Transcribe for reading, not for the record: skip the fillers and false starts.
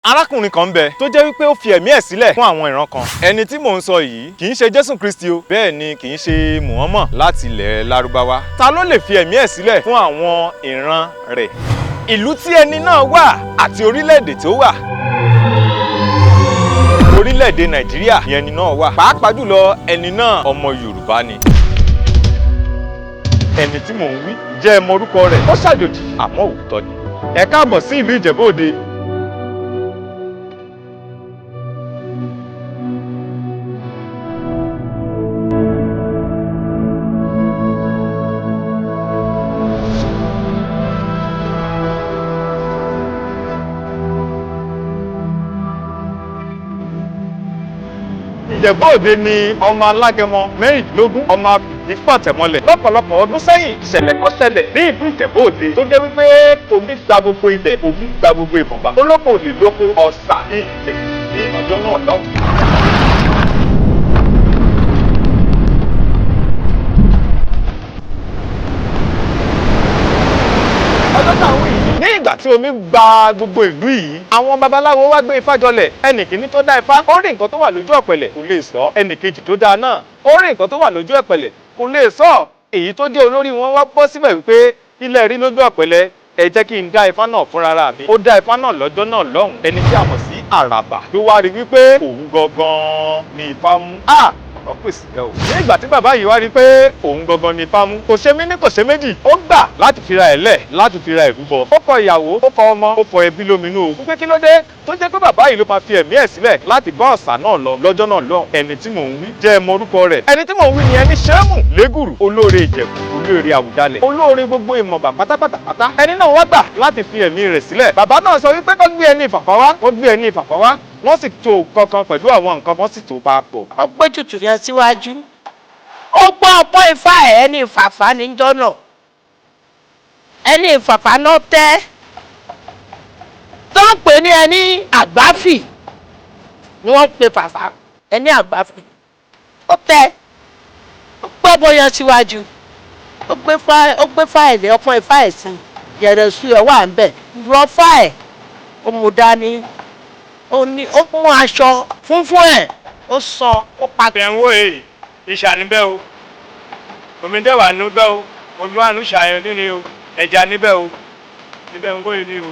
arákùnrin kan ń bẹ tó jẹ́ wípé ó fi ẹ̀mí ẹ̀ sílẹ̀ fún àwọn ìran kan. Ẹni tí mò ń sọ yìí kì í ṣe Jésù Kristi o, bẹ́ẹ̀ ni kì í ṣe Muhammad láti ilẹ̀ Lárúbáwá. Ta ló lè fi ẹ̀mí ẹ̀ sílẹ̀ fún àwọn ìran rẹ̀? Ìlú tí ẹni náà wà àti orílẹ̀-èdè tó wà. Orílẹ̀-èdè Nàìjíríà ni ẹni náà wà. Pàápàá jùlọ ẹni náà ọmọ Yorùbá ni. Ẹni tí mò ń wí jẹ́ ẹ mọ orúkọ rẹ̀, ó ṣàjòjì àmọ́ òótọ́ ni. Ẹ káàbọ̀ sí ìlú Ìjẹ̀bú Òde. Ìjẹ̀bú Òde ni ọmọ alágẹmọ mẹ́rìndínlógún ọmọ àbìdí fàtẹ̀mọ́lẹ̀. Lọ́pọ̀lọpọ̀ ọdún sẹ́yìn ìṣẹ̀lẹ̀ kan ṣẹlẹ̀ ní ìlú Ìjẹ̀bú Òde tó jẹ́ wípé omi gba gbogbo ilẹ̀, omi gba gbogbo ìbọ̀nba. Olóko lè lóko ọ̀sà ní ìtẹ̀ ní ọjọ́ náà lọ́wọ́. Ọjọ́ táwọn yìí ní ìgbà tí omi gba gbogbo ìlú yìí, àwọn babaláwo wá gbé ifá jọlẹ̀. Ẹnì kìíní tó dá ifá, ó rí nǹkan tó wà lójú ọ̀pẹ̀lẹ̀ kò lè sọ. Ẹnì kejì tó dá náà, ó rí nǹkan tó wà lójú ọ̀pẹ̀lẹ̀ kò lè sọ. Èyí tó jẹ́ olórí wọn wá bọ́ síbẹ̀ wípé ilẹ̀ rí lójú ọ̀pẹ̀lẹ̀, ẹ jẹ́ kí n dá ifá náà fúnra mi. Ó dá ifá náà lọ́jọ́ náà lọ́hùn. Ẹni tí a mọ̀ sí àràbà ló wá rí wípé òun gangan ni ifá mú. Ọ̀pèsè ẹ o. Ní ìgbà tí bàbá yìí wá rí pé òun gangan ni ifá mú, kò ṣe mí ní kò ṣe méjì, ó gbà láti fira ẹ̀ lẹ̀, láti fira ẹ̀ rúbọ. Ó kọ ìyàwó, ó kọ ọmọ, ó fọ ẹbí lóminú o. Pé kí ló dé tó jẹ́ pé bàbá yìí ló máa fi ẹ̀mí ẹ̀ sílẹ̀ láti bá ọ̀sà náà lọ lọ́jọ́ náà lọ. Ẹni tí mò ń wí jẹ́ ẹ mọ orúkọ rẹ̀. Ẹni tí mò ń wí ni ẹni Ṣẹ́mù Légùrù, olóore Ìjẹ̀bú, olóore Àwùjalẹ̀, olóore gbogbo ìmọ̀ba pátápátá. Ẹni náà wá gbà láti fi ẹ̀mí rẹ̀ sílẹ̀. Bàbá náà sọ wípé kó gbé ẹni ìfàfà wá, kó gbé ẹni ìfàfà wá. Wọ́n sì tó kankan pẹ̀lú àwọn nǹkan wọ́n sì tó papọ̀. Ó gbé tutù yẹn síwájú. Ó gbọ́ ọ̀pọ̀ ifá ẹ̀ ẹni ìfàfà níjọ́ náà. Ẹni ìfàfà náà tẹ́. Tó ń pè ní ẹni àgbáfì ni wọ́n ń pe fàfà. Ẹni àgbáfì. Ó tẹ́. Ó gbọ́ ọ̀pọ̀ yẹn síwájú. Ó gbé fáìlì ọpọ́n ifá ẹ̀ sí. Yẹ̀rẹ̀ sí ẹ̀ wà ń bẹ̀. Rọ fáìlì. Ó mú dání. Ó mú aṣọ funfun ẹ̀. Ó sọ ó pa. Bẹ̀rù èyí. Ìṣà níbẹ̀ o, omi dẹ́wà níbẹ̀ o, omi wà ní ṣàyẹn nínú o, ẹja níbẹ̀ o, níbẹ̀ ń gbóyè ní o.